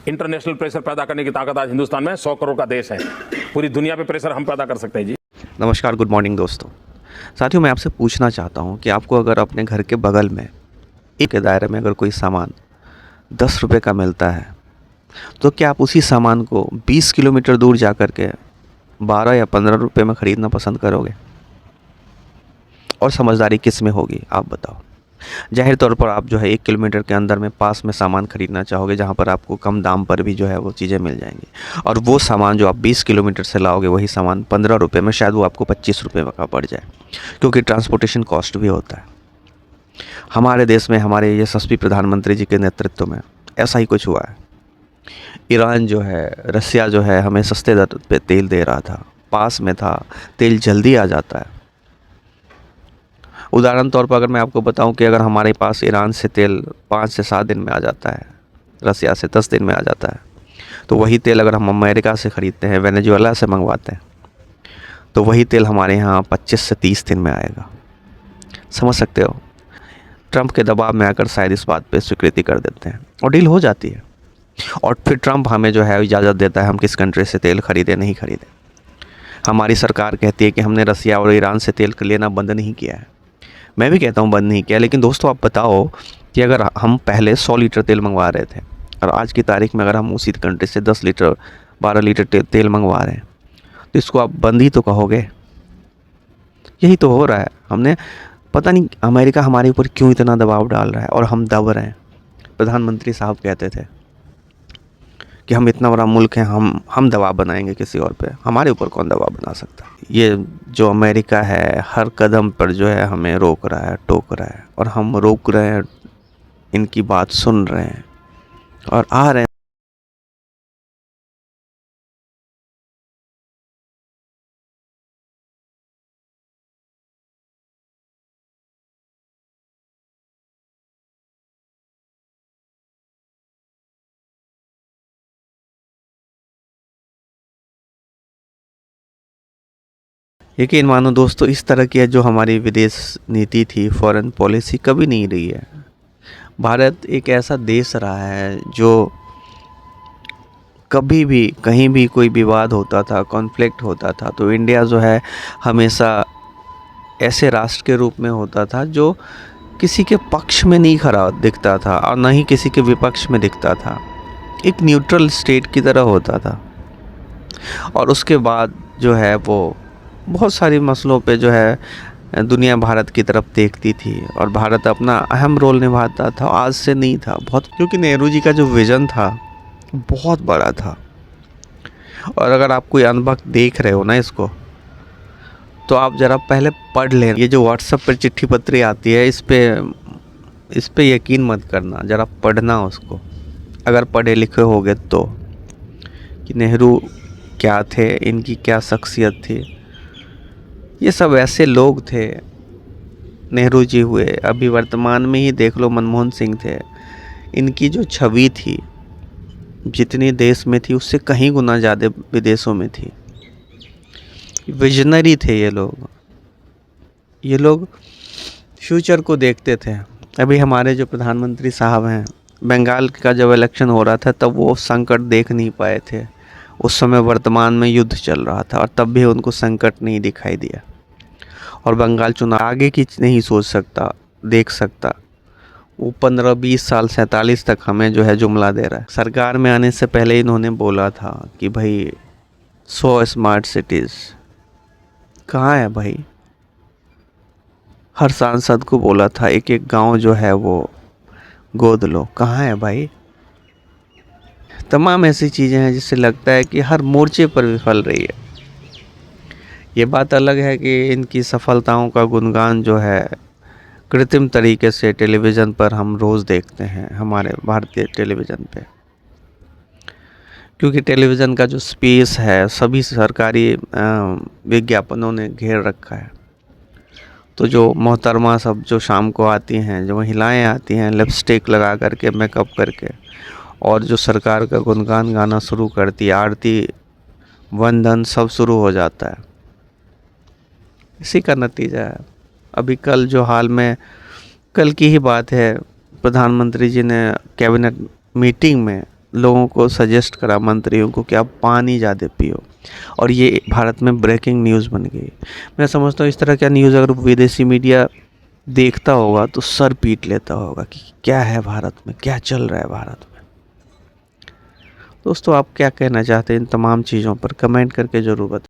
International pressure पैदा करने की ताकत आज हिंदुस्तान में 100 करोड़ का देश है। पूरी दुनिया पे प्रेशर हम पैदा कर सकते हैं जी। नमस्कार, गुड मॉर्निंग दोस्तों। साथियों, मैं आपसे पूछना चाहता हूं कि आपको अगर अपने घर के बगल में एक के दायरे में अगर कोई सामान 10 रुपये का मिलता है, तो क्या आप उसी सामान को 20 किलोमीटर दूर जा कर के 12 या 15 रुपये में ख़रीदना पसंद करोगे? और समझदारी किस में होगी, आप बताओ। जाहिर तौर पर आप जो है 1 किलोमीटर के अंदर में पास में सामान ख़रीदना चाहोगे, जहाँ पर आपको कम दाम पर भी जो है वो चीज़ें मिल जाएंगी। और वो सामान जो आप 20 किलोमीटर से लाओगे, वही सामान 15 रुपये में शायद वो आपको 25 रुपये का पड़ जाए, क्योंकि ट्रांसपोर्टेशन कॉस्ट भी होता है। हमारे देश में हमारे यशस्वी प्रधानमंत्री जी के नेतृत्व में ऐसा ही कुछ हुआ है। ईरान जो है, रसिया जो है, हमें सस्ते दर पे तेल दे रहा था, पास में था, तेल जल्दी आ जाता है। उदाहरण तौर पर अगर मैं आपको बताऊं कि अगर हमारे पास ईरान से तेल 5 से 7 दिन में आ जाता है, रसिया से 10 दिन में आ जाता है, तो वही तेल अगर हम अमेरिका से ख़रीदते हैं, वेनेजुएला से मंगवाते हैं, तो वही तेल हमारे यहाँ 25 से 30 दिन में आएगा। समझ सकते हो? ट्रंप के दबाव में आकर शायद इस बात पे स्वीकृति कर देते हैं और डील हो जाती है। और फिर ट्रंप हमें जो है इजाज़त देता है हम किस कंट्री से तेल ख़रीदें नहीं ख़रीदें। हमारी सरकार कहती है कि हमने रसिया और ईरान से तेल लेना बंद नहीं किया है। मैं भी कहता हूँ बंद नहीं किया, लेकिन दोस्तों आप बताओ कि अगर हम पहले 100 लीटर तेल मंगवा रहे थे और आज की तारीख में अगर हम उसी कंट्री से 10 लीटर 12 लीटर तेल मंगवा रहे हैं, तो इसको आप बंद ही तो कहोगे। यही तो हो रहा है। हमने पता नहीं अमेरिका हमारे ऊपर क्यों इतना दबाव डाल रहा है और हम दब रहे हैं। प्रधानमंत्री साहब कहते थे कि हम इतना बड़ा मुल्क है, हम दबाव बनाएंगे किसी और पे। हमारे ऊपर कौन दबाव बना सकता है? ये जो अमेरिका है हर कदम पर जो है हमें रोक रहा है, टोक रहा है, और हम रोक रहे हैं, इनकी बात सुन रहे हैं और आ रहे हैं। यकीन मानो दोस्तों, इस तरह की जो हमारी विदेश नीति थी, फॉरेन पॉलिसी कभी नहीं रही है। भारत एक ऐसा देश रहा है जो कभी भी कहीं भी कोई विवाद होता था, कॉन्फ्लिक्ट होता था, तो इंडिया जो है हमेशा ऐसे राष्ट्र के रूप में होता था जो किसी के पक्ष में नहीं खड़ा दिखता था और ना ही किसी के विपक्ष में दिखता था। एक न्यूट्रल स्टेट की तरह होता था। और उसके बाद जो है वो बहुत सारी मसलों पे जो है दुनिया भारत की तरफ देखती थी और भारत अपना अहम रोल निभाता था। आज से नहीं था बहुत, क्योंकि नेहरू जी का जो विज़न था बहुत बड़ा था। और अगर आप कोई अनबक देख रहे हो ना इसको, तो आप ज़रा पहले पढ़ लें। ये जो व्हाट्सएप पर चिट्ठी पत्री आती है, इस पे यकीन मत करना, ज़रा पढ़ना उसको, अगर पढ़े लिखे होगे तो, कि नेहरू क्या थे, इनकी क्या शख्सियत थी। ये सब ऐसे लोग थे। नेहरू जी हुए, अभी वर्तमान में ही देख लो मनमोहन सिंह थे। इनकी जो छवि थी जितनी देश में थी उससे कहीं गुना ज़्यादा विदेशों में थी। विजनरी थे ये लोग फ्यूचर को देखते थे। अभी हमारे जो प्रधानमंत्री साहब हैं, बंगाल का जब इलेक्शन हो रहा था तब वो संकट देख नहीं पाए थे। उस समय वर्तमान में युद्ध चल रहा था और तब भी उनको संकट नहीं दिखाई दिया। और बंगाल चुनाव आगे की नहीं सोच सकता, देख सकता। वो 15-20 साल 47 तक हमें जो है जुमला दे रहा है। सरकार में आने से पहले इन्होंने बोला था कि भाई 100 स्मार्ट सिटीज़ कहाँ है भाई। हर सांसद को बोला था एक एक गांव जो है वो गोद लो, कहाँ है भाई। तमाम ऐसी चीज़ें हैं जिससे लगता है कि हर मोर्चे पर विफल रही है। ये बात अलग है कि इनकी सफलताओं का गुणगान जो है कृत्रिम तरीके से टेलीविज़न पर हम रोज़ देखते हैं, हमारे भारतीय टेलीविज़न पे, क्योंकि टेलीविज़न का जो स्पेस है सभी सरकारी विज्ञापनों ने घेर रखा है। तो जो मोहतरमा सब जो शाम को आती हैं, जो महिलाएं आती हैं लिपस्टिक लगा करके, मेकअप करके, और जो सरकार का गुणगान गाना शुरू करती है, आरती वंदन सब शुरू हो जाता है। इसी का नतीजा है। अभी कल जो हाल में, कल की ही बात है, प्रधानमंत्री जी ने कैबिनेट मीटिंग में लोगों को सजेस्ट करा, मंत्रियों को, कि आप पानी ज़्यादा पियो, और ये भारत में ब्रेकिंग न्यूज़ बन गई। मैं समझता हूँ इस तरह का न्यूज़ अगर विदेशी मीडिया देखता होगा तो सर पीट लेता होगा कि क्या है भारत में, क्या चल रहा है भारत में। दोस्तों, आप क्या कहना चाहते हैं इन तमाम चीज़ों पर, कमेंट करके ज़रूर बताएं।